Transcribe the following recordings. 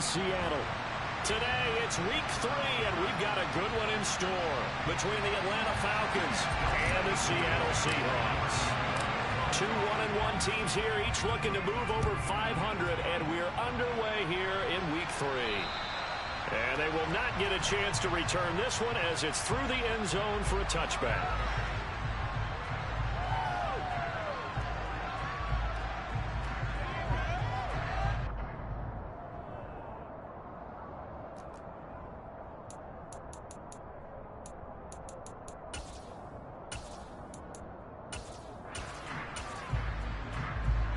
in Seattle. Today, it's week 3, and we've got a good one in store between the Atlanta Falcons and the Seattle Seahawks. Two 1-1 teams here, each looking to move over 500, and we're underway here in week 3. And they will not get a chance to return this one as it's through the end zone for a touchback.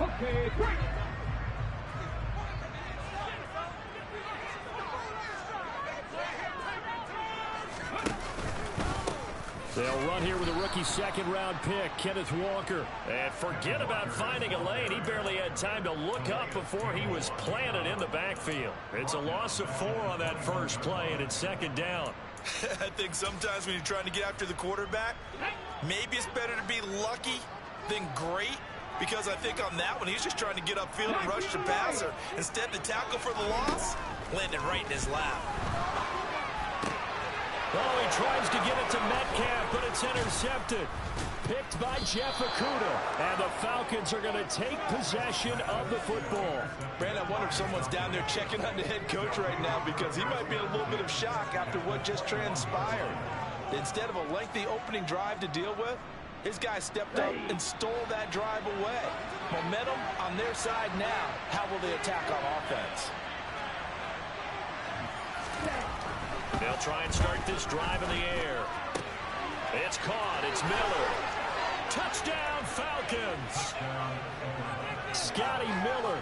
Okay, great. They'll run here with a rookie second-round pick, Kenneth Walker. And forget about finding a lane. He barely had time to look up before he was planted in the backfield. It's a loss of 4 on that first play, and it's second down. I think sometimes when you're trying to get after the quarterback, maybe it's better to be lucky than great. Because I think on that one, he's just trying to get upfield and rush the passer. Instead, the tackle for the loss landed right in his lap. Oh, he tries to get it to Metcalf, but it's intercepted. Picked by Jeff Okudah. And the Falcons are going to take possession of the football. Brandon, I wonder if someone's down there checking on the head coach right now because he might be in a little bit of shock after what just transpired. Instead of a lengthy opening drive to deal with, his guy stepped up and stole that drive away. Momentum on their side now. How will they attack on offense? They'll try and start this drive in the air. It's caught. It's Miller. Touchdown, Falcons. Scotty Miller,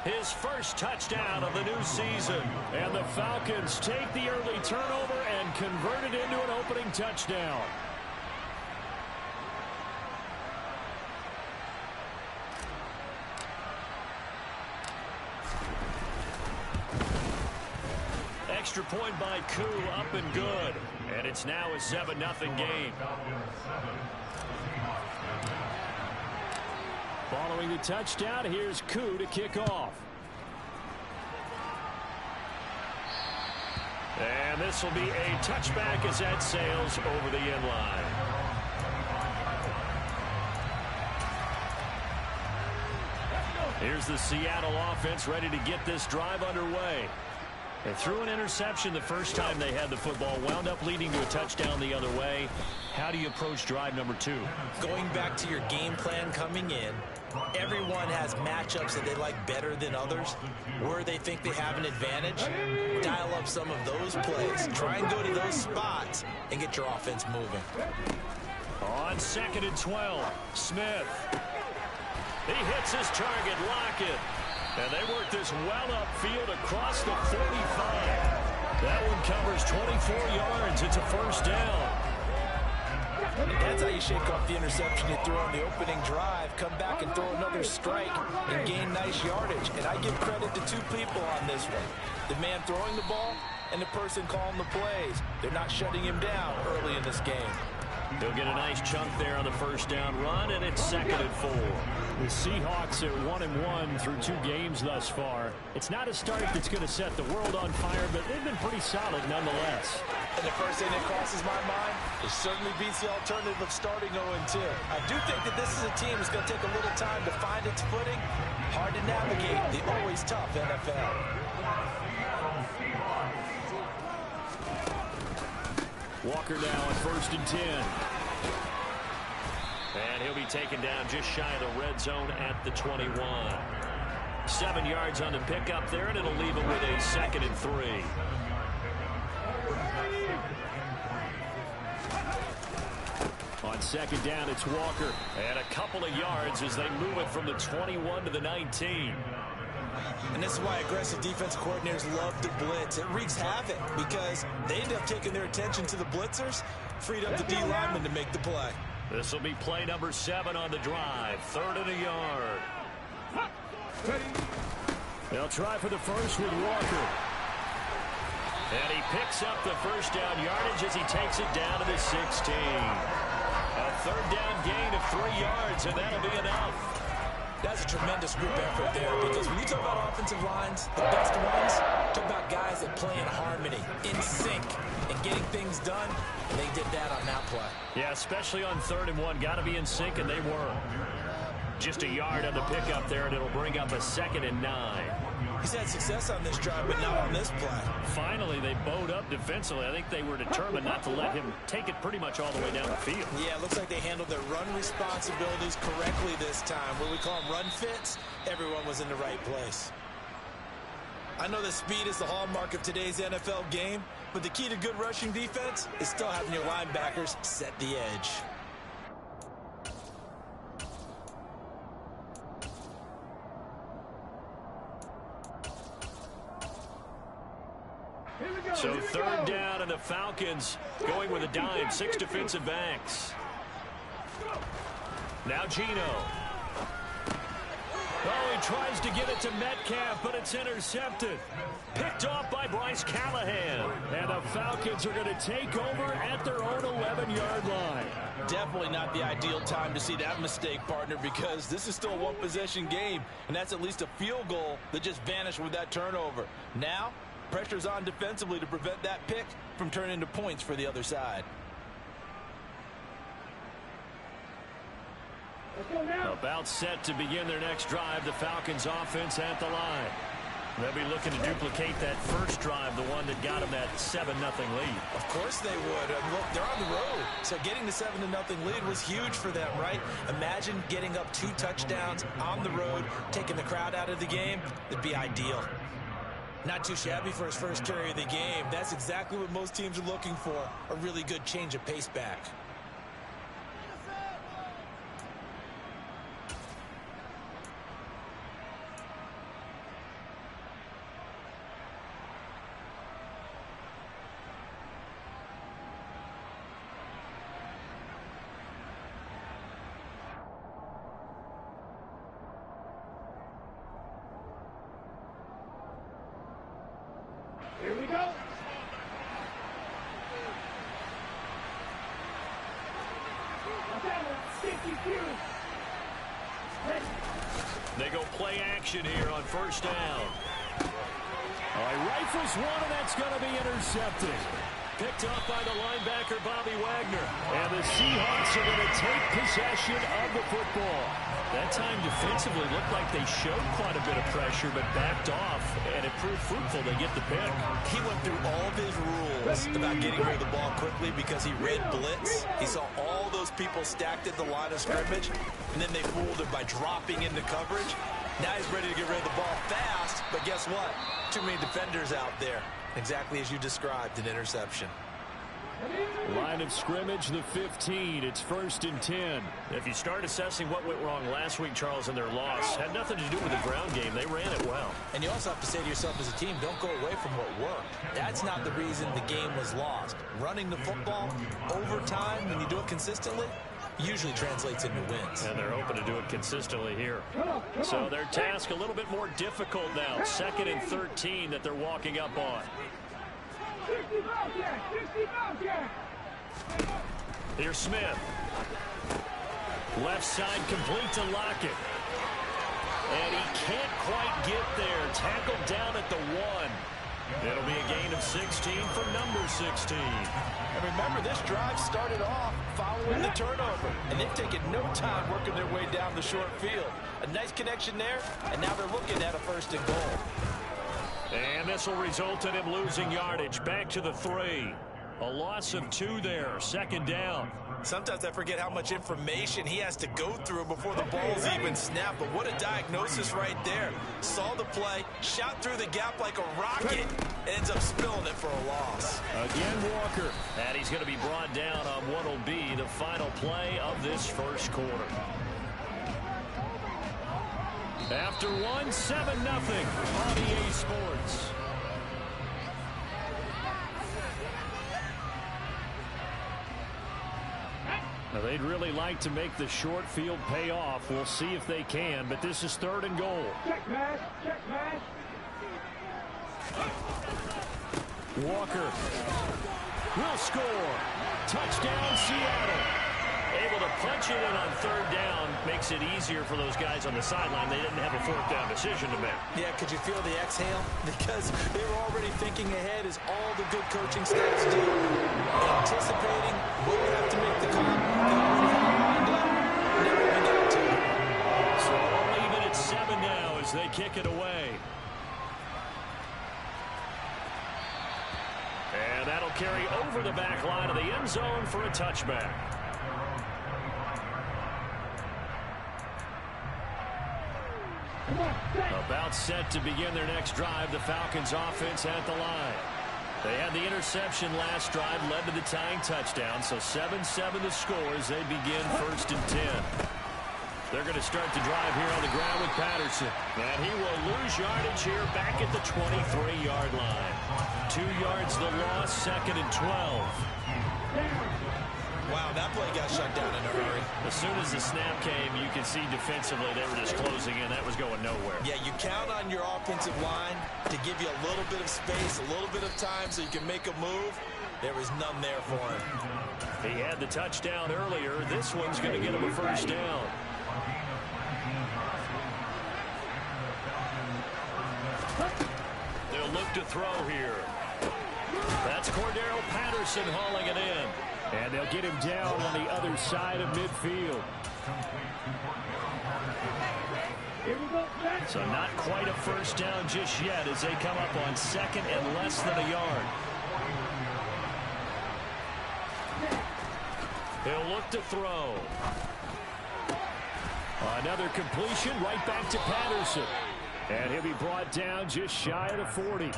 his first touchdown of the new season. And the Falcons take the early turnover and convert it into an opening touchdown. Extra point by Koo, up and good. And it's now a 7-0 game. Following the touchdown, here's Koo to kick off. And this will be a touchback as that sails over the end line. Here's the Seattle offense ready to get this drive underway. They threw an interception the first time they had the football, wound up leading to a touchdown the other way. How do you approach drive number 2? Going back to your game plan coming in, everyone has matchups that they like better than others. Where they think they have an advantage, dial up some of those plays. Try and go to those spots and get your offense moving. On 2nd and 12, Smith. He hits his target, Lockett. And they work this well upfield across the 45. That one covers 24 yards. It's a first down. And that's how you shake off the interception you threw on the opening drive. Come back and throw another strike and gain nice yardage. And I give credit to 2 people on this one. The man throwing the ball and the person calling the plays. They're not shutting him down early in this game. He'll get a nice chunk there on the first down run, and it's 2nd and 4. The Seahawks are 1-1 through 2 games thus far. It's not a start that's going to set the world on fire, but they've been pretty solid nonetheless. And the first thing that crosses my mind, it certainly beats the alternative of starting 0-2. I do think that this is a team that's going to take a little time to find its footing. Hard to navigate the always tough NFL. Walker now on 1st and 10. And he'll be taken down just shy of the red zone at the 21. 7 yards on the pickup there, and it'll leave him with a 2nd and 3. On 2nd down, it's Walker. And a couple of yards as they move it from the 21 to the 19. And this is why aggressive defensive coordinators love to blitz. It wreaks havoc because they end up taking their attention to the blitzers, freed up the D lineman to make the play. This will be play number 7 on the drive. 3rd and a yard. They'll try for the first with Walker. And he picks up the first down yardage as he takes it down to the 16. A 3rd down gain of 3 yards, and that'll be enough. That's a tremendous group effort there because when you talk about offensive lines, the best ones talk about Yeah, especially on 3rd and 1. Got to be in sync, and they were. Just a yard on the pickup there, and it'll bring up a 2nd and 9. He's had success on this drive, but not on this play. Finally, they bowed up defensively. I think they were determined not to let him take it pretty much all the way down the field. Yeah, it looks like they handled their run responsibilities correctly this time. What we call them run fits, everyone was in the right place. I know that speed is the hallmark of today's NFL game, but the key to good rushing defense is still having your linebackers set the edge. So 3rd down, and the Falcons going with a dime. 6 defensive backs. Now Geno. Oh, he tries to get it to Metcalf, but it's intercepted. Picked off by Bryce Callahan. And the Falcons are going to take over at their own 11-yard line. Definitely not the ideal time to see that mistake, partner, because this is still a one-possession game, and that's at least a field goal that just vanished with that turnover. Now, pressure's on defensively to prevent that pick from turning into points for the other side. About set to begin their next drive, the Falcons offense at the line. They'll be looking to duplicate that first drive, the one that got them that 7-0 lead. Of course they would. Look, they're on the road. So getting the 7-0 lead was huge for them, right? Imagine getting up 2 touchdowns on the road, taking the crowd out of the game. It'd be ideal. Not too shabby for his first carry of the game. That's exactly what most teams are looking for, a really good change of pace back. Here we go. They go play action here on 1st down. He rifles one, and that's going to be intercepted. Picked up by the linebacker, Bobby Wagner. And the Seahawks are going to take possession of the football. That time defensively looked like they showed quite a bit of pressure, but backed off, and it proved fruitful. They get the pick. He went through all of his rules about getting rid of the ball quickly because he read blitz. He saw all those people stacked at the line of scrimmage, and then they fooled him by dropping into coverage. Now he's ready to get rid of the ball fast, but guess what? Too many defenders out there. Exactly as you described, an interception. Line of scrimmage, the 15. It's 1st and 10. If you start assessing what went wrong last week, Charles, in their loss, had nothing to do with the ground game. They ran it well. And you also have to say to yourself as a team, don't go away from what worked. That's not the reason the game was lost. Running the football over time, when you do it consistently, usually translates into wins. And they're hoping to do it consistently here. So their task a little bit more difficult now. 2nd and 13 that they're walking up on. Here's Smith. Left side complete to Lockett. And he can't quite get there. Tackled down at the 1. It'll be a gain of 16 for number 16. And remember, this drive started off following the turnover, and they've taken no time working their way down the short field. A nice connection there, and now they're looking at a 1st and goal. And this will result in him losing yardage. Back to the 3. A loss of 2 there. 2nd down. Sometimes I forget how much information he has to go through before the ball's even snapped. But what a diagnosis right there. Saw the play, shot through the gap like a rocket, ends up spilling it for a loss. Again, Walker. And he's going to be brought down on what will be the final play of this first quarter. After 1, 7-0 on EA Sports. Now they'd really like to make the short field pay off. We'll see if they can, but this is 3rd and goal. Check pass, check pass. Walker will score. Touchdown, Seattle. Able to punch it in on third down makes it easier for those guys on the sideline. They didn't have a fourth down decision to make. Yeah, could you feel the exhale? Because they were already thinking ahead as all the good coaching staffs do. Anticipating when we have to make the call. They already have it lined up. Never even got to it. So we'll leave it at 7 now as they kick it away. And that'll carry over the back line of the end zone for a touchback. About set to begin their next drive, the Falcons offense at the line. They had the interception last drive, led to the tying touchdown, so 7-7 the score as they begin 1st and 10. They're going to start the drive here on the ground with Patterson. And he will lose yardage here back at the 23-yard line. 2 yards the loss, 2nd and 12. Wow, that play got shut down in a hurry. As soon as the snap came, you could see defensively they were just closing in. That was going nowhere. Yeah, you count on your offensive line to give you a little bit of space, a little bit of time so you can make a move. There was none there for him. He had the touchdown earlier. This one's going to get him a first down. They'll look to throw here. That's Cordero Patterson hauling it in. And they'll get him down on the other side of midfield. So not quite a first down just yet as they come up on 2nd and less than a yard. He'll look to throw. Another completion right back to Patterson. And he'll be brought down just shy of the 40.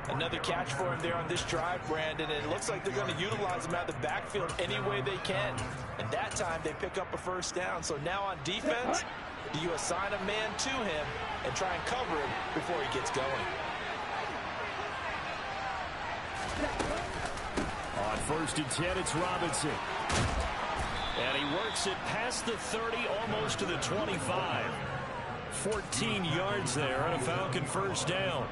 Another catch for him there on this drive, Brandon. And it looks like they're going to utilize him out of the backfield any way they can. And that time they pick up a first down. So now on defense, do you assign a man to him and try and cover him before he gets going? On 1st and 10, it's Robinson. And he works it past the 30, almost to the 25. 14 yards there on a Falcon first down.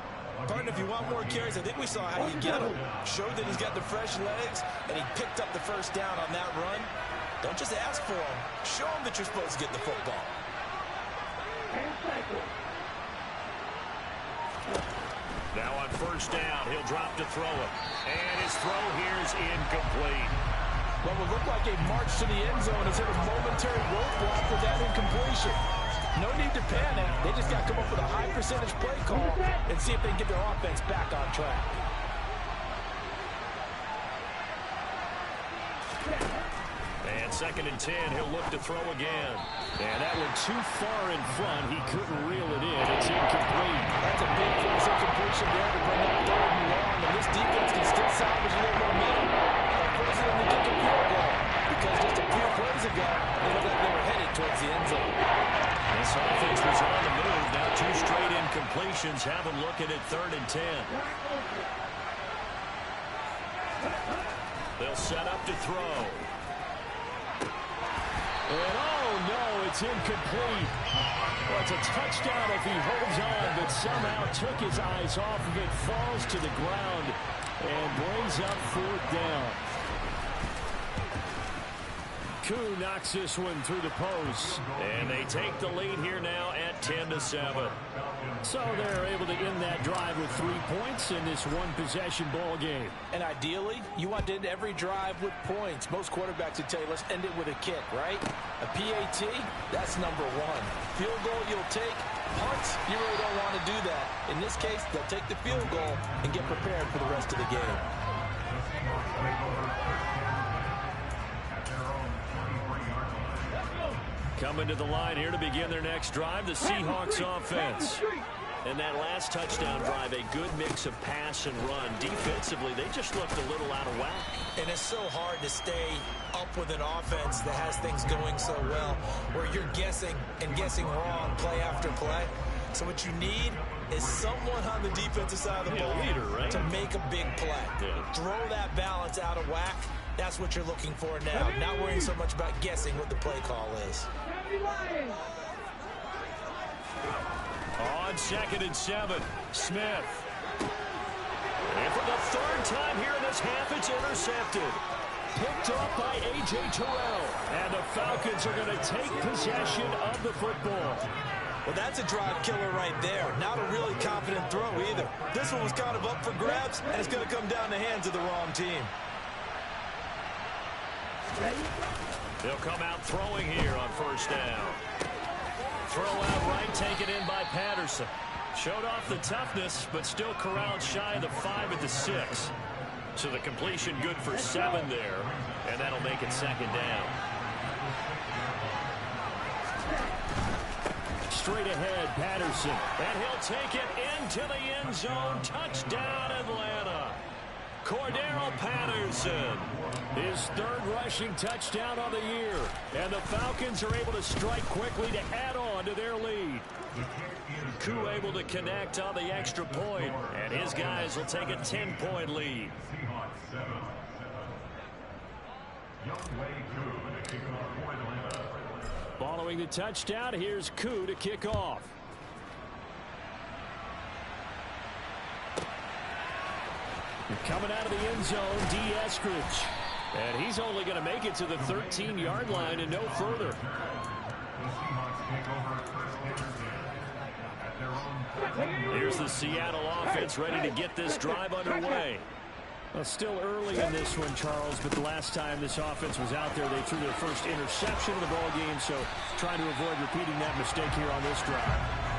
Partner, if you want more carries, I think we saw how you get him. Showed that he's got the fresh legs, and he picked up the first down on that run. Don't just ask for him. Show him that you're supposed to get the football. Now on first down, he'll drop to throw it. And his throw here is incomplete. What would look like a march to the end zone has hit a momentary roadblock with that incompletion. No need to panic. They just got to come up with a high percentage play call and see if they can get their offense back on track. And 2nd and 10, he'll look to throw again. And that one too far in front. He couldn't reel it in. It's incomplete. That's a big force incompletion there to bring up 3rd and long. And this defense can still salvage a little momentum. They're forcing them to kick a field goal because just a few plays ago, they looked like they were headed towards the end zone. This offense was on the move. Now 2 straight incompletions have them looking at 3rd and 10. They'll set up to throw. And oh no, it's incomplete. Well, it's a touchdown if he holds on, but somehow took his eyes off of it, falls to the ground, and brings up 4th down. Koo knocks this one through the post. And they take the lead here now at 10-7. So they're able to end that drive with 3 points in this one-possession ball game. And ideally, you want to end every drive with points. Most quarterbacks would tell you, let's end it with a kick, right? A PAT, that's number 1. Field goal you'll take. Punts, you really don't want to do that. In this case, they'll take the field goal and get prepared for the rest of the game. Coming to the line here to begin their next drive, the Seahawks offense. And that last touchdown drive, a good mix of pass and run. Defensively, they just looked a little out of whack. And it's so hard to stay up with an offense that has things going so well, where you're guessing and guessing wrong play after play. So what you need is someone on the defensive side of the ball leader, right? to make a big play. Yeah. Throw that balance out of whack. That's what you're looking for now. Not worrying so much about guessing what the play call is. On 2nd and 7, Smith. And for the 3rd time here in this half, it's intercepted. picked off by A.J. Terrell. And the Falcons are going to take possession of the football. Well, that's a drive killer right there. Not a really confident throw either. This one was kind of up for grabs, and it's going to come down the hands of the wrong team. They'll come out throwing here on first down. Throw out right, taken in by Patterson. Showed off the toughness, but still corralled shy of the 5 at the 6. So the completion good for 7 there, and that'll make it second down. Straight ahead, Patterson, and he'll take it into the end zone. Touchdown, Atlanta. Cordero Patterson, his 3rd rushing touchdown of the year. And the Falcons are able to strike quickly to add on to their lead. Koo able to connect on the extra point, and his guys will take a 10-point lead. Following the touchdown, here's Koo to kick off. Coming out of the end zone, D. Eskridge. And he's only going to make it to the 13-yard line and no further. Here's the Seattle offense ready to get this drive underway. Well, still early in this one, Charles, but the last time this offense was out there, they threw their first interception of the ball game, so trying to avoid repeating that mistake here on this drive.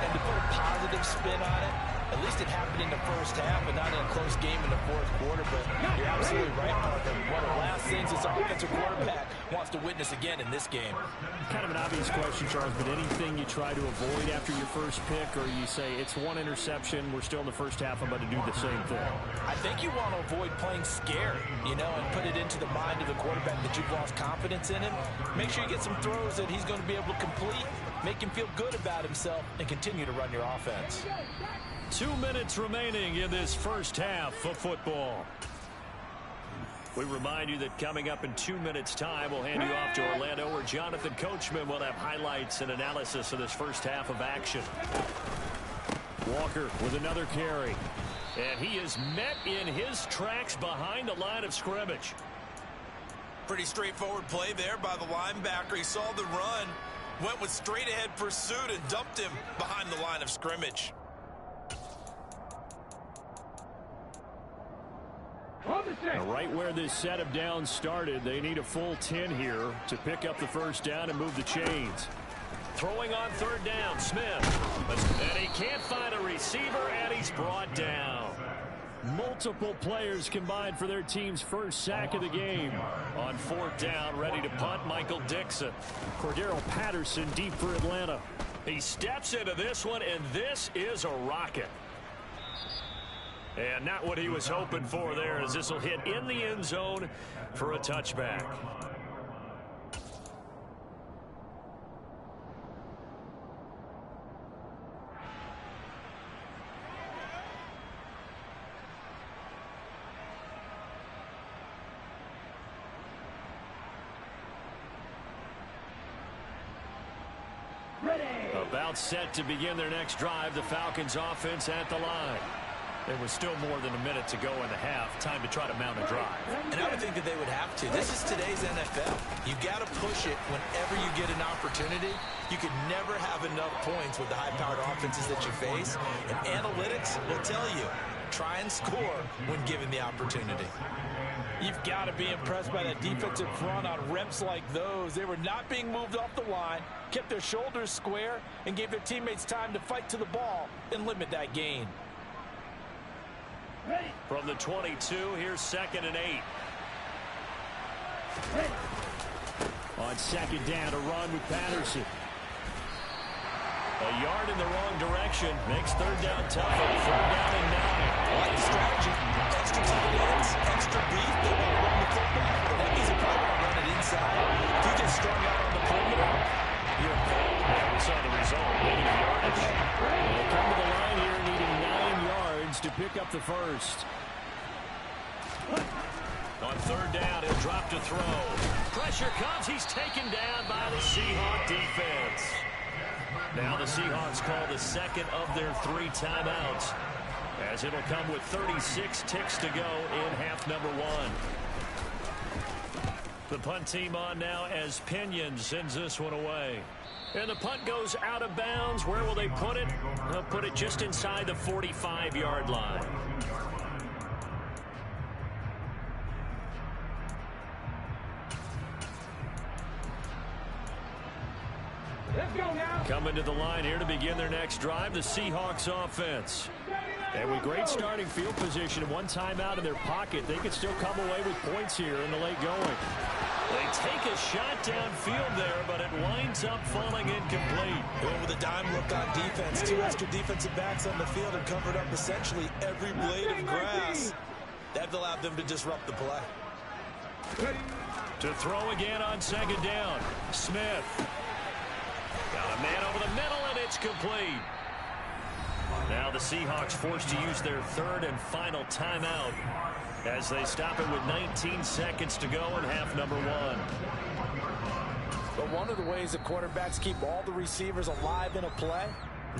And to put a positive spin on it, at least it happened in the first half and not in a close game in the 4th quarter. But you're absolutely right, Parker. One of the last things this offensive quarterback wants to witness again in this game. Kind of an obvious question, Charles, but anything you try to avoid after your first pick, or you say it's 1 interception, we're still in the first half, I'm about to do the same thing? I think you want to avoid playing scared, and put it into the mind of the quarterback that you've lost confidence in him. Make sure you get some throws that he's going to be able to complete, make him feel good about himself, and continue to run your offense. 2 minutes remaining in this first half of football. We remind you that coming up in 2 minutes' time, we'll hand you off to Orlando, where Jonathan Coachman will have highlights and analysis of this first half of action. Walker with another carry. And he is met in his tracks behind the line of scrimmage. Pretty straightforward play there by the linebacker. He saw the run, went with straight-ahead pursuit, and dumped him behind the line of scrimmage. Right where this set of downs started, they need a full 10 here to pick up the first down and move the chains. Throwing on 3rd down, Smith. And he can't find a receiver, and he's brought down. Multiple players combined for their team's first sack of the game. On 4th down, ready to punt, Michael Dixon. Cordero Patterson deep for Atlanta. He steps into this one, and this is a rocket. And not what he was hoping for there, as this will hit in the end zone for a touchback. About set to begin their next drive, the Falcons offense at the line. There was still more than a minute to go in the half. Time to try to mount a drive. And I would think that they would have to. This is today's NFL. You got to push it whenever you get an opportunity. You could never have enough points with the high-powered offenses that you face. And analytics will tell you, try and score when given the opportunity. You've got to be impressed by that defensive front on reps like those. They were not being moved off the line, kept their shoulders square, and gave their teammates time to fight to the ball and limit that gain. From the 22, here's 2nd and 8. On 2nd down, a run with Patterson. A yard in the wrong direction. Makes 3rd down tougher. 3rd down and 9. I like the strategy. Extra tight ends, extra beef. They want to run the football. That means they probably want to run it inside. If you get strung out on the perimeter, you're in pain. Yeah, we saw the result. Negative yardage. They come to the line here, needing 9 yards to pick up the first. On 3rd down, he'll drop to throw. Pressure comes. He's taken down by the Seahawks defense. Now the Seahawks call the 2nd of their 3 timeouts, as it'll come with 36 ticks to go in half number 1. The punt team on now as Pinion sends this one away. And the punt goes out of bounds. Where will they put it? They'll put it just inside the 45-yard line. Let's go now. Coming to the line here to begin their next drive, the Seahawks offense. And with great starting field position and one timeout in their pocket, they could still come away with points here in the late going. They take a shot downfield there, but it winds up falling incomplete. With a dime look on defense, 2 extra defensive backs on the field and covered up essentially every blade of grass. That allowed them to disrupt the play. To throw again on second down, Smith. Got a man over the middle, and it's complete. Now the Seahawks forced to use their third and final timeout as they stop it with 19 seconds to go in half number 1. But one of the ways the quarterbacks keep all the receivers alive in a play,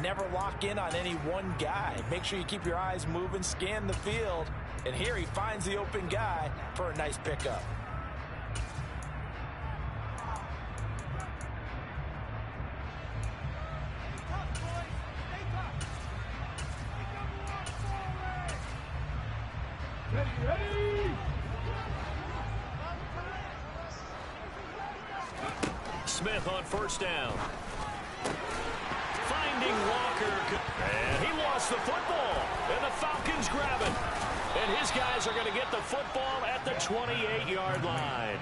never lock in on any one guy. Make sure you keep your eyes moving, scan the field, and here he finds the open guy for a nice pickup. Ready. Smith on first down. Finding Walker. And he lost the football. And the Falcons grab it. And his guys are going to get the football at the 28-yard line.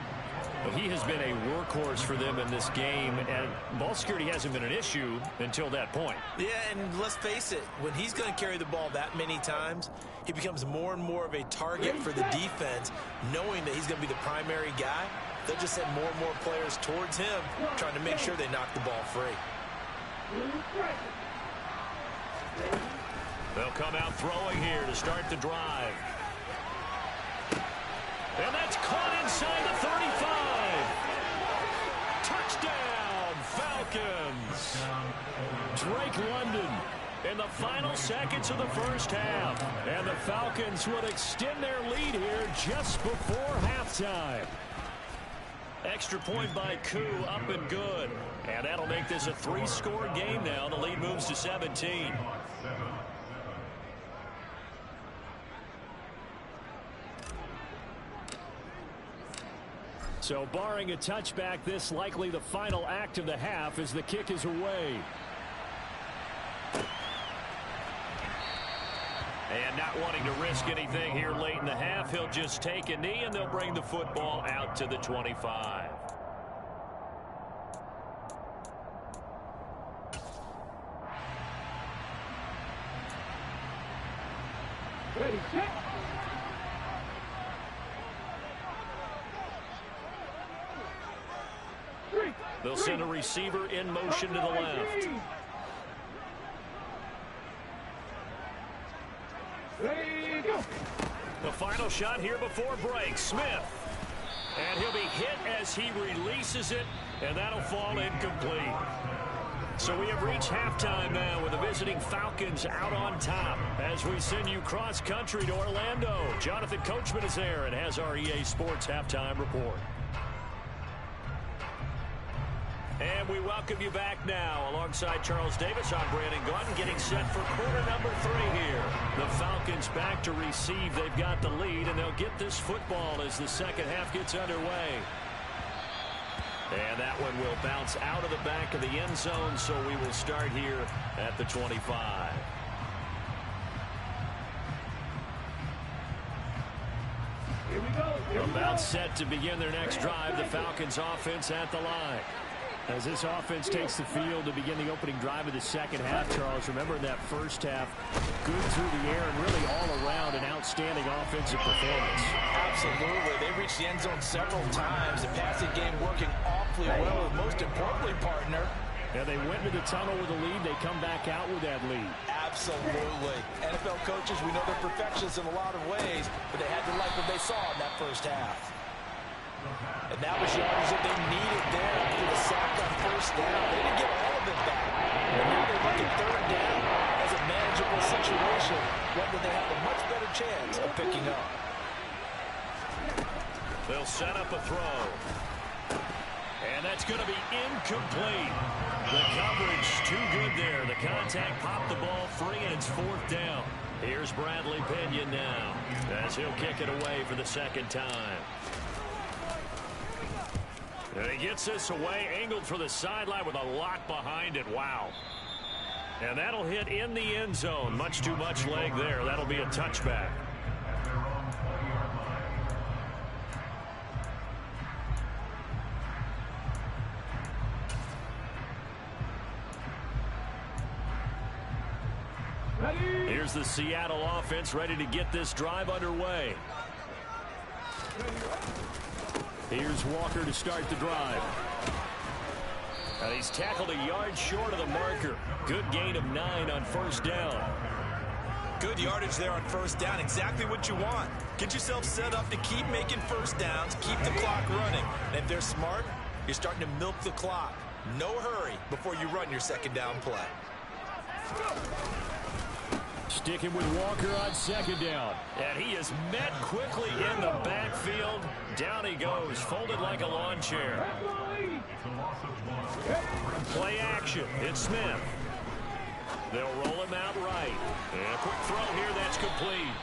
He has been a workhorse for them in this game, and ball security hasn't been an issue until that point. Yeah, and let's face it, when he's going to carry the ball that many times, he becomes more and more of a target for the defense, knowing that he's going to be the primary guy. They'll just send more and more players towards him, trying to make sure they knock the ball free. They'll come out throwing here to start the drive. And that's caught inside the 35. Touchdown, Falcons. Drake London in the final seconds of the first half. And the Falcons would extend their lead here just before halftime. Extra point by Koo, up and good. And that'll make this a 3-score game now. The lead moves to 17. So barring a touchback, this likely the final act of the half as the kick is away. And not wanting to risk anything here late in the half, he'll just take a knee and they'll bring the football out to the 25. Ready, set. They'll send a receiver in motion to the left. Ready, go. The final shot here before break. Smith. And he'll be hit as he releases it, and that'll fall incomplete. So we have reached halftime now with the visiting Falcons out on top as we send you cross-country to Orlando. Jonathan Coachman is there and has our EA Sports halftime report. And we welcome you back now. Alongside Charles Davis, I'm Brandon Gaudin, getting set for quarter number 3 here. The Falcons back to receive. They've got the lead, and they'll get this football as the second half gets underway. And that one will bounce out of the back of the end zone, so we will start here at the 25. Here we go. About set to begin their next drive, the Falcons offense at the line. As this offense takes the field to begin the opening drive of the second half, Charles, remember in that first half, good through the air and really all around an outstanding offensive performance. Absolutely. They reached the end zone several times. The passing game working awfully well, and most importantly, partner. Yeah, they went into the tunnel with a lead. They come back out with that lead. Absolutely. NFL coaches, we know they're perfectionists in a lot of ways, but they had to like what they saw in that first half. And that was yardage that they needed there after the sack on first down. They didn't get all of it back. And now they look at third down as a manageable situation, one that they have a much better chance of picking up. They'll set up a throw. And that's going to be incomplete. The coverage too good there. The contact popped the ball free, and it's 4th down. Here's Bradley Pinion now as he'll kick it away for the second time. And he gets this away, angled for the sideline with a lock behind it. Wow. And that'll hit in the end zone. Much too much leg there. That'll be a touchback. Here's the Seattle offense ready to get this drive underway. Here's Walker to start the drive. And he's tackled a yard short of the marker. Good gain of 9 on 1st down. Good yardage there on 1st down. Exactly what you want. Get yourself set up to keep making 1st downs, keep the clock running. And if they're smart, you're starting to milk the clock. No hurry before you run your 2nd down play. Sticking with Walker on 2nd down. And he is met quickly in the backfield. Down he goes, folded like a lawn chair. Play action. It's Smith. They'll roll him out right. And a quick throw here, that's complete.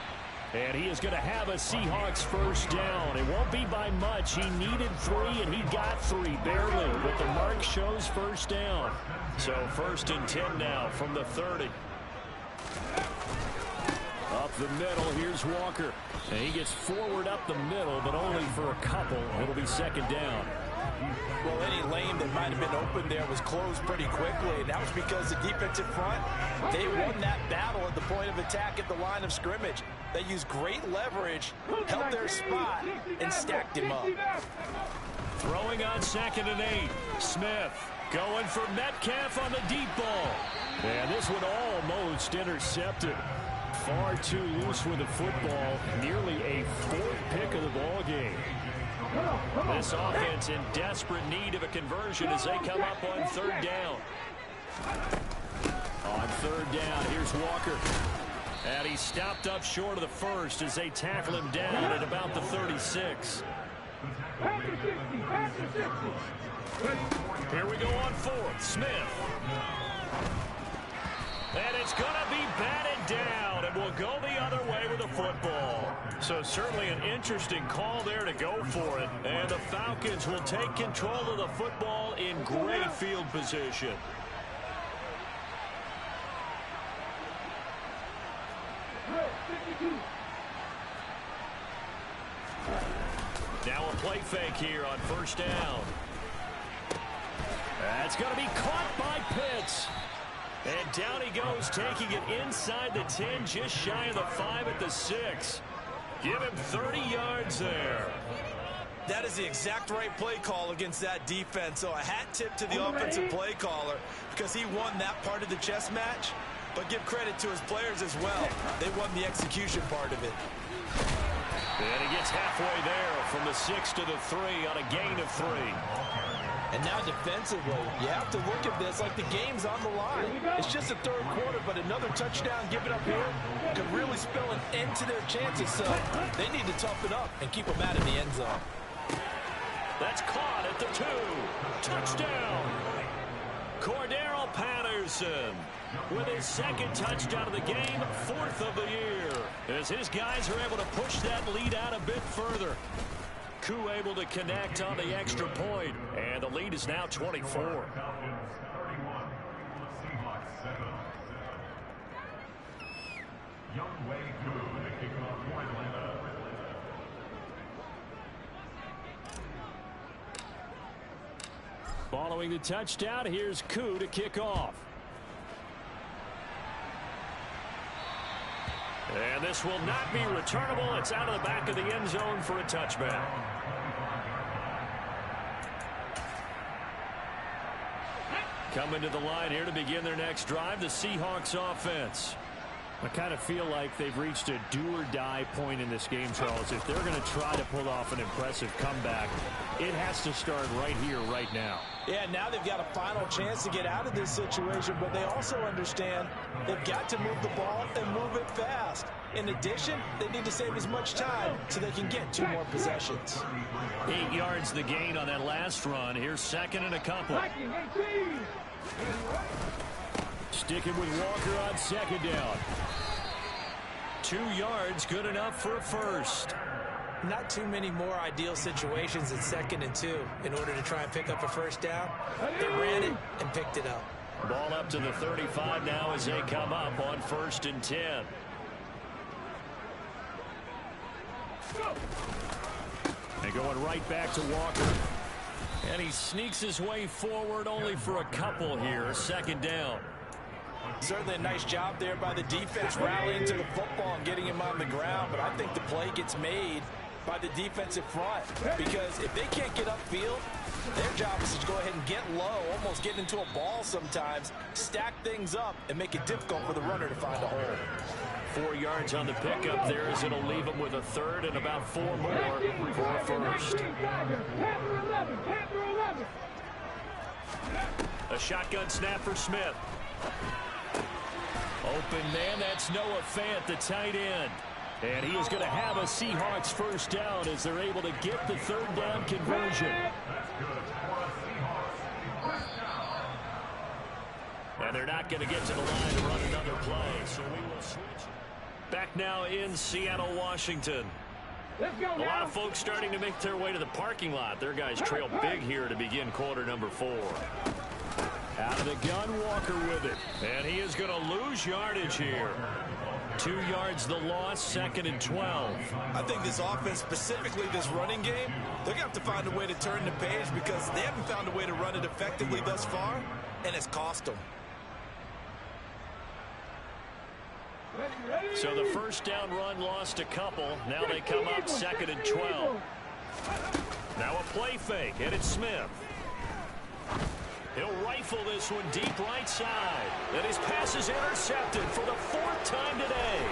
And he is going to have a Seahawks 1st down. It won't be by much. He needed 3, and he got 3, barely. But the mark shows 1st down. So 1st and 10 now from the 30. Up the middle, here's Walker. And he gets forward up the middle, but only for a couple. It'll be 2nd down. Well, any lane that might have been open there was closed pretty quickly. And that was because the defensive front, they won that battle at the point of attack at the line of scrimmage. They used great leverage, held their spot, and stacked him up. Throwing on 2nd and 8. Smith going for Metcalf on the deep ball. And this one almost intercepted. Far too loose with the football. Nearly a 4th pick of the ball game. This offense in desperate need of a conversion as they come up on 3rd down. On 3rd down, here's Walker. And he's stopped up short of the 1st as they tackle him down at about the 36. Here we go on 4th. Smith. And it's going to be batted down, and we'll go the other way with the football. So certainly an interesting call there to go for it. And the Falcons will take control of the football in great field position. Now a play fake here on 1st down. That's going to be caught by Pitts. And down he goes, taking it inside the 10, just shy of the 5 at the 6. Give him 30 yards there. That is the exact right play call against that defense. So a hat tip to the offensive play caller because he won that part of the chess match. But give credit to his players as well. They won the execution part of it. And he gets halfway there from the 6 to the 3 on a gain of 3. And now defensively, you have to look at this like the game's on the line. It's just the 3rd quarter, but another touchdown given up here could really spell an end to their chances. So they need to toughen up and keep them out of the end zone. That's caught at the 2. Touchdown. Cordero Patterson with his 2nd touchdown of the game, 4th of the year, as his guys are able to push that lead out a bit further. Koo able to connect on the extra point, and the lead is now 24. Following the touchdown, here's Koo to kick off. And this will not be returnable. It's out of the back of the end zone for a touchback. Coming to the line here to begin their next drive, the Seahawks offense. I kind of feel like they've reached a do-or-die point in this game, Charles. If they're going to try to pull off an impressive comeback, it has to start right here, right now. Yeah, now they've got a final chance to get out of this situation, but they also understand they've got to move the ball and move it fast. In addition, they need to save as much time so they can get 2 more possessions. 8 yards the gain on that last run. Here's second and a couple. Sticking with Walker on second down. 2 yards, good enough for a first. Not too many more ideal situations in 2nd and 2 in order to try and pick up a first down. They ran it and picked it up. Ball up to the 35 now as they come up on 1st and 10. And going right back to Walker. And he sneaks his way forward only for a couple here. 2nd down. Certainly a nice job there by the defense rallying to the football and getting him on the ground. But I think the play gets made by the defensive front. Because if they can't get upfield, their job is to go ahead and get low, almost get into a ball sometimes, stack things up, and make it difficult for the runner to find a hole. 4 yards on the pickup there as it'll leave him with a third and about 4 more for a first. A shotgun snap for Smith. Open man, that's Noah Fant, the tight end. And he is going to have a Seahawks first down as they're able to get the 3rd down conversion. And they're not going to get to the line to run another play, so we will switch. Back now in Seattle, Washington. A lot of folks starting to make their way to the parking lot. Their guys trail big here to begin quarter number 4. Out of the gun, Walker with it. And he is going to lose yardage here. 2 yards the loss, 2nd and 12. I think this offense, specifically this running game, they're going to have to find a way to turn the page because they haven't found a way to run it effectively thus far, and it's cost them. So the first down run lost a couple. Now they come up 2nd and 12. Now a play fake, and it's Smith. He'll rifle this one deep right side. And his pass is intercepted for the 4th time today.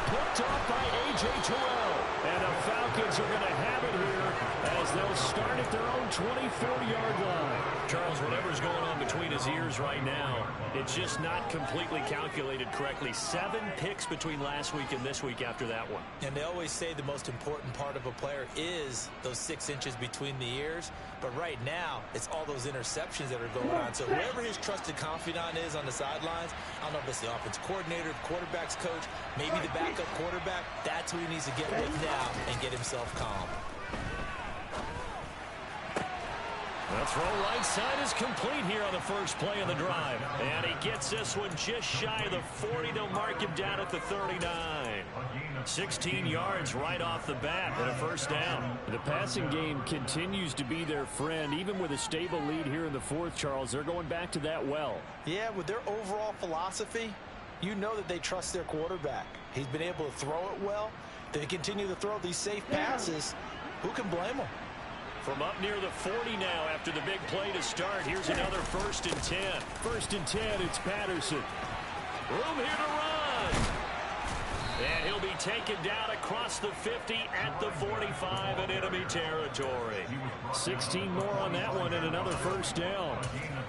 Picked off by A.J. Terrell. And the Falcons are going to have it here as they'll start at their own 24-yard line. Charles, whatever's going on between his ears right now, it's just not completely calculated correctly. 7 picks between last week and this week after that one. And they always say the most important part of a player is those 6 inches between the ears. But right now, it's all those interceptions that are going on. So whoever his trusted confidant is on the sidelines, I don't know if it's the offense coordinator, the quarterback's coach, maybe the backup quarterback, that's who he needs to get with now and get himself calm. The throw right side is complete here on the first play of the drive. And he gets this one just shy of the 40. They'll mark him down at the 39. 16 yards right off the bat and a first down. The passing game continues to be their friend. Even with a stable lead here in the 4th, Charles, they're going back to that well. Yeah, with their overall philosophy, you know that they trust their quarterback. He's been able to throw it well. They continue to throw these safe passes. Who can blame them? From up near the 40 now after the big play to start. Here's another 1st and 10. 1st and 10, it's Patterson. Room here to run. And he'll be taken down across the 50 at the 45 in enemy territory. 16 more on that one and another first down.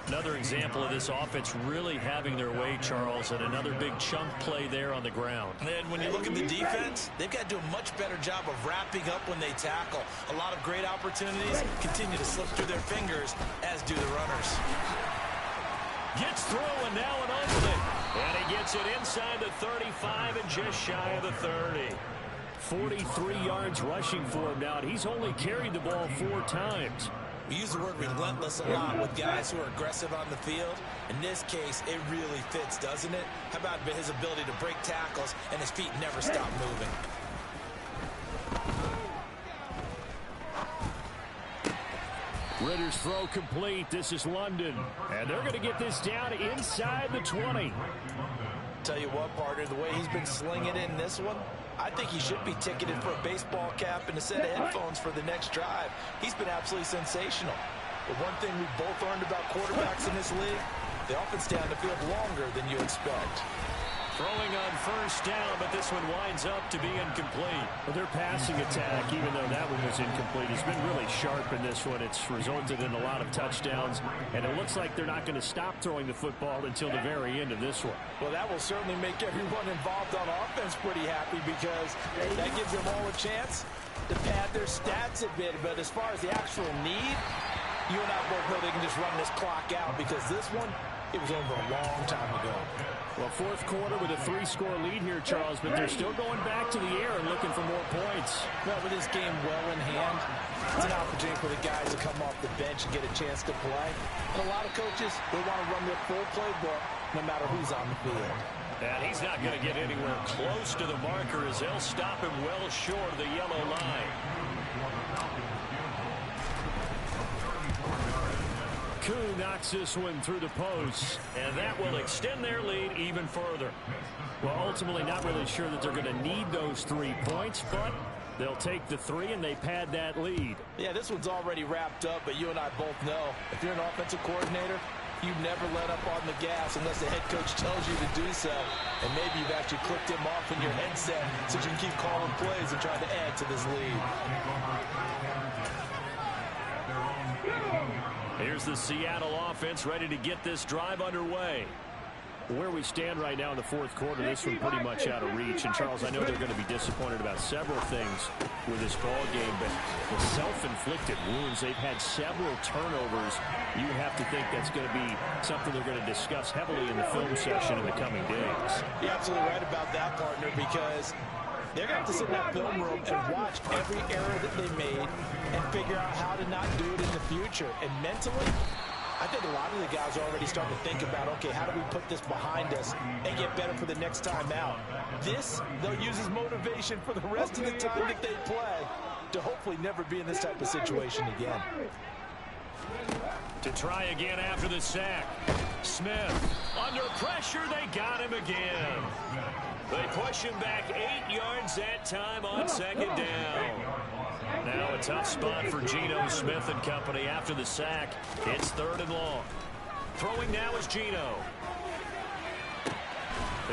Another example of this offense really having their way, Charles, and another big chunk play there on the ground. And when you look at the defense, they've got to do a much better job of wrapping up when they tackle. A lot of great opportunities continue to slip through their fingers, as do the runners. Gets through and now an opening. And he gets it inside the 35 and just shy of the 30. 43 yards rushing for him now. He's only carried the ball 4 times. We use the word relentless a lot with guys who are aggressive on the field. In this case, it really fits, doesn't it? How about his ability to break tackles and his feet never stop moving? Ritter's throw complete. This is London. And they're going to get this down inside the 20. Tell you what, partner, the way he's been slinging it in this one, I think he should be ticketed for a baseball cap and a set of headphones for the next drive. He's been absolutely sensational. But one thing we've both learned about quarterbacks in this league, they often stay on the field longer than you expect. Throwing on first down, but this one winds up to be incomplete. Well, their passing attack, even though that one was incomplete, has been really sharp in this one. It's resulted in a lot of touchdowns, and it looks like they're not going to stop throwing the football until the very end of this one. Well, that will certainly make everyone involved on offense pretty happy because that gives them all a chance to pad their stats a bit. But as far as the actual need, you and I both know they can just run this clock out because this one, it was over a long time ago. Well, fourth quarter with a 3-score lead here, Charles, but they're still going back to the air and looking for more points. Well, with this game well in hand, it's an opportunity for the guys to come off the bench and get a chance to play. And a lot of coaches, they want to run their full playbook no matter who's on the field. And he's not going to get anywhere close to the marker as they'll stop him well short of the yellow line. Koo knocks this one through the post, and that will extend their lead even further. Well, ultimately not really sure that they're going to need those 3 points, but they'll take the 3 and they pad that lead. Yeah, this one's already wrapped up, but you and I both know if you're an offensive coordinator, you never let up on the gas unless the head coach tells you to do so. And maybe you've actually clicked him off in your headset so you can keep calling plays and trying to add to this lead. Here's the Seattle offense ready to get this drive underway. Where we stand right now in the fourth quarter, this one pretty much out of reach. And, Charles, I know they're going to be disappointed about several things with this ball game, but the self-inflicted wounds, they've had several turnovers. You have to think that's going to be something they're going to discuss heavily in the film session in the coming days. You're absolutely right about that, partner, because they're going to have to sit in that film room and watch every error that they made and figure out how to not do it in the future. And mentally, I think a lot of the guys are already starting to think about, okay, how do we put this behind us and get better for the next time out? This, they'll use as motivation for the rest of the time that they play to hopefully never be in this type of situation again. To try again after the sack. Smith, under pressure, they got him again. They push him back 8 yards that time on second down. Now a tough spot for Geno Smith and company after the sack. It's 3rd and long. Throwing now is Geno.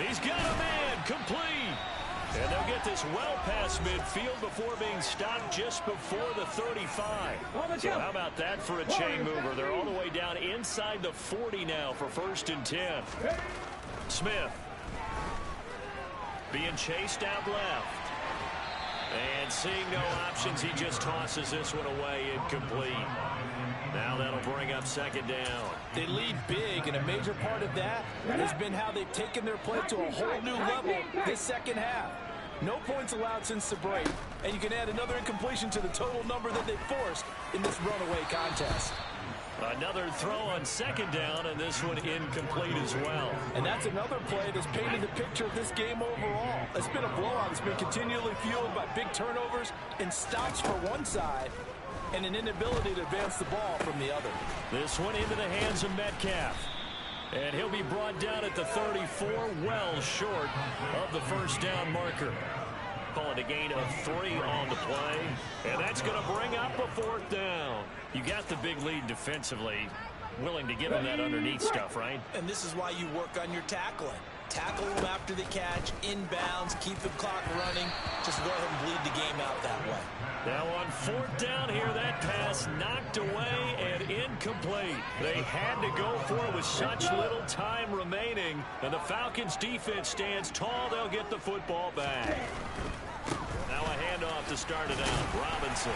He's got a man, complete. And they'll get this well past midfield before being stopped just before the 35. So how about that for a chain mover? They're all the way down inside the 40 now for 1st and 10. Smith being chased out left. And seeing no options, he just tosses this one away, incomplete. Now that'll bring up 2nd down. They lead big, and a major part of that has been how they've taken their play to a whole new level this second half. No points allowed since the break, and you can add another incompletion to the total number that they forced in this runaway contest. Another throw on 2nd down, and this one incomplete as well. And that's another play that's painted the picture of this game overall. It's been a blowout. It's been continually fueled by big turnovers and stops for one side and an inability to advance the ball from the other. This one into the hands of Metcalf. And he'll be brought down at the 34, well short of the 1st down marker. Call it a gain of 3 on the play. And that's going to bring up a 4th down. You got the big lead defensively. Willing to give him that underneath stuff, right? And this is why you work on your tackling. Tackle him after the catch, inbounds, keep the clock running. Just go ahead and bleed the game out that way. Now on 4th down here, that pass knocked away and incomplete. They had to go for it with such little time remaining. And the Falcons defense stands tall. They'll get the football back. Now a handoff to start it out. Robinson.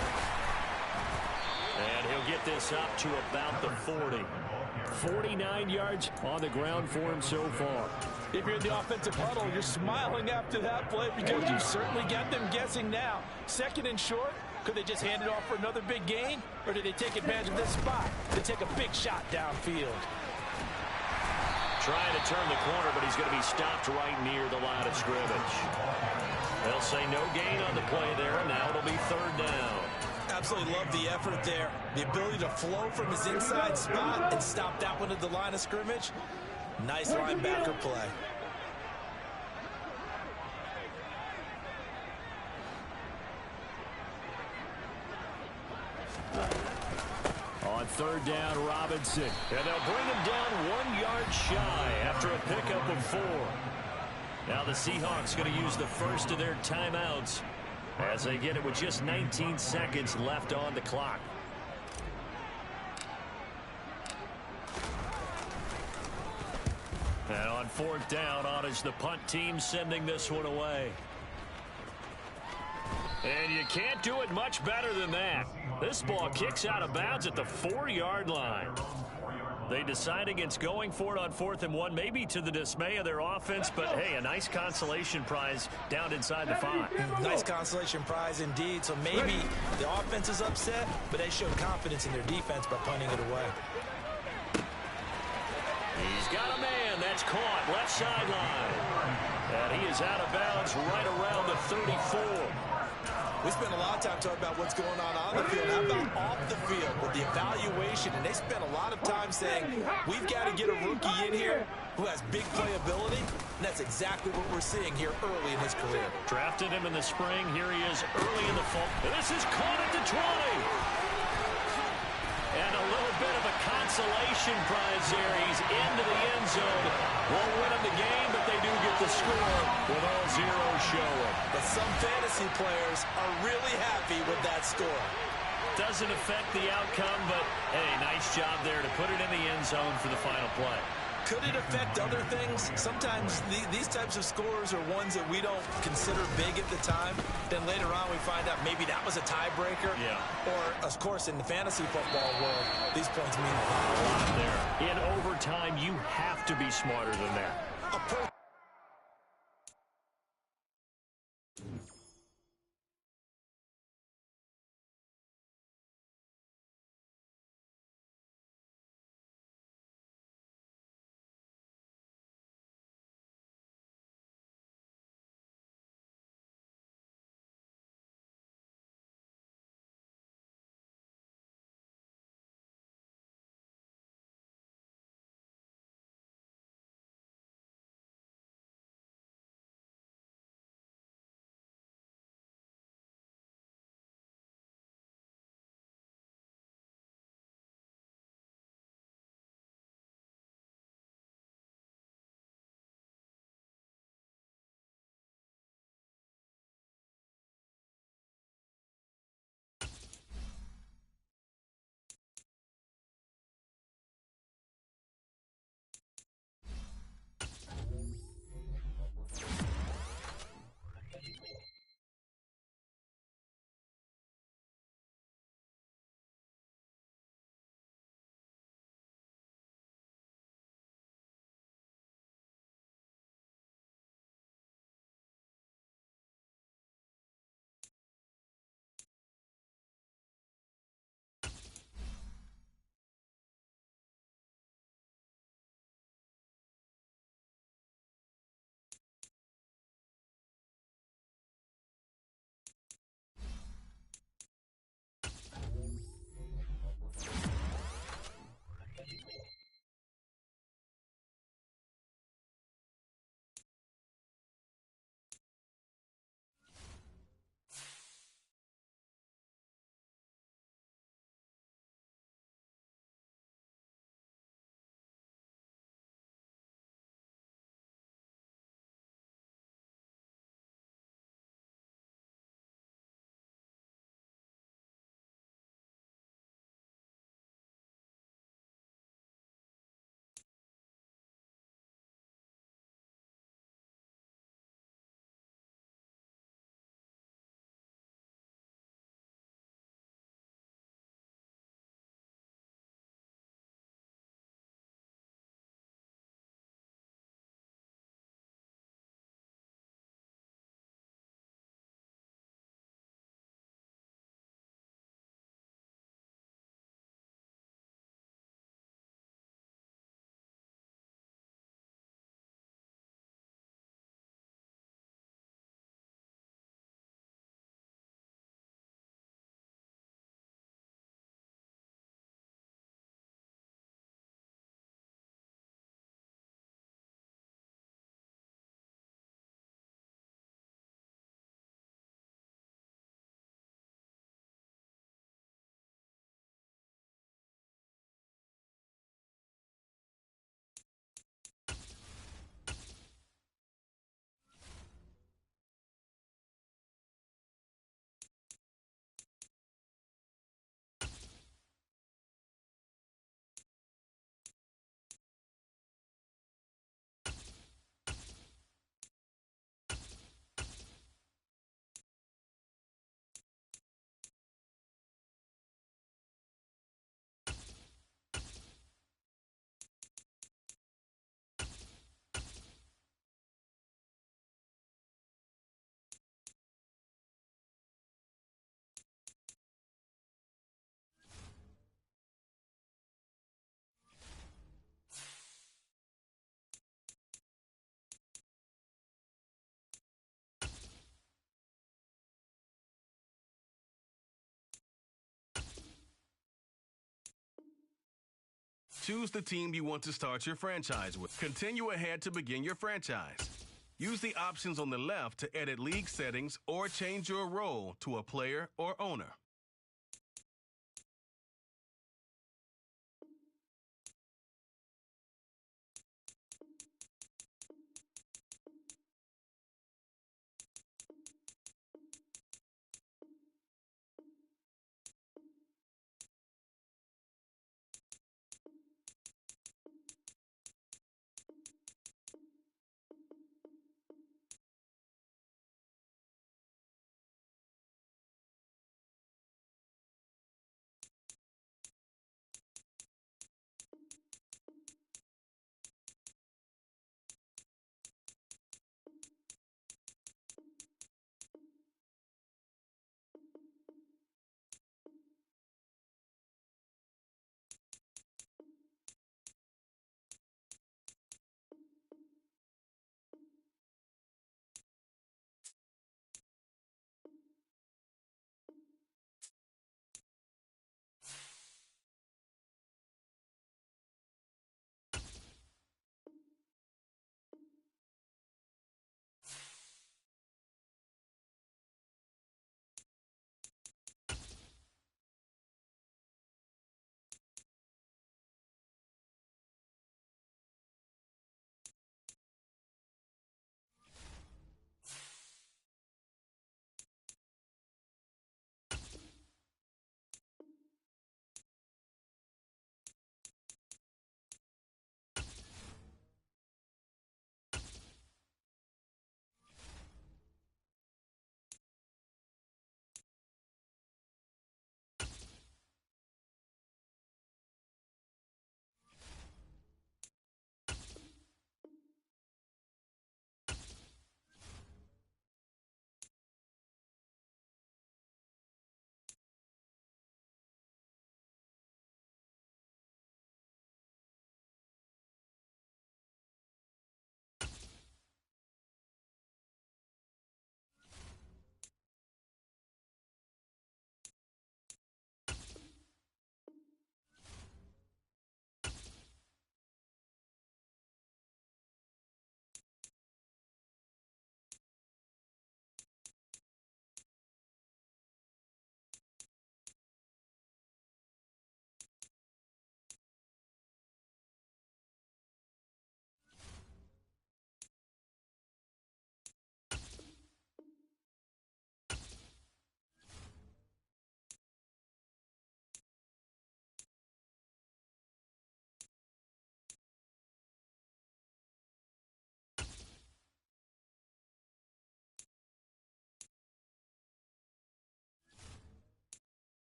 And he'll get this up to about the 40. 49 yards on the ground for him so far. If you're in the offensive huddle, you're smiling after that play because you certainly got them guessing now. 2nd and short, could they just hand it off for another big gain? Or did they take advantage of this spot to take a big shot downfield? Trying to turn the corner, but he's going to be stopped right near the line of scrimmage. They'll say no gain on the play there, and now it'll be 3rd down. Absolutely love the effort there. The ability to flow from his inside spot and stop that one at the line of scrimmage. Nice linebacker play. On 3rd down, Robinson. And they'll bring him down 1 yard shy after a pickup of 4. Now the Seahawks going to use the first of their timeouts as they get it with just 19 seconds left on the clock. And on fourth down, on is the punt team sending this one away. And you can't do it much better than that. This ball kicks out of bounds at the 4-yard line. They decide against going for it on 4th and 1, maybe to the dismay of their offense, but hey, a nice consolation prize down inside the 5. Nice consolation prize indeed. So maybe the offense is upset, but they showed confidence in their defense by punting it away. He's got a man that's caught left sideline. And he is out of bounds right around the 34. We spent a lot of time talking about what's going on the field. How about off the field with the evaluation? And they spent a lot of time saying, we've got to get a rookie in here who has big playability. And that's exactly what we're seeing here early in his career. Drafted him in the spring. Here he is early in the fall. And this is caught at the 20. And a little bit of a consolation prize there. He's into the end zone. Won't win him the game, but they do get the score with all zeros showing. But some fantasy players are really happy with that score. Doesn't affect the outcome, but hey, nice job there to put it in the end zone for the final play. Could it affect other things? Sometimes these types of scores are ones that we don't consider big at the time. Then later on we find out maybe that was a tiebreaker. Yeah. Or, of course, in the fantasy football world, these points mean a lot there. In overtime, you have to be smarter than that. choose the team you want to start your franchise with. Continue ahead to begin your franchise. Use the options on the left to edit league settings or change your role to a player or owner.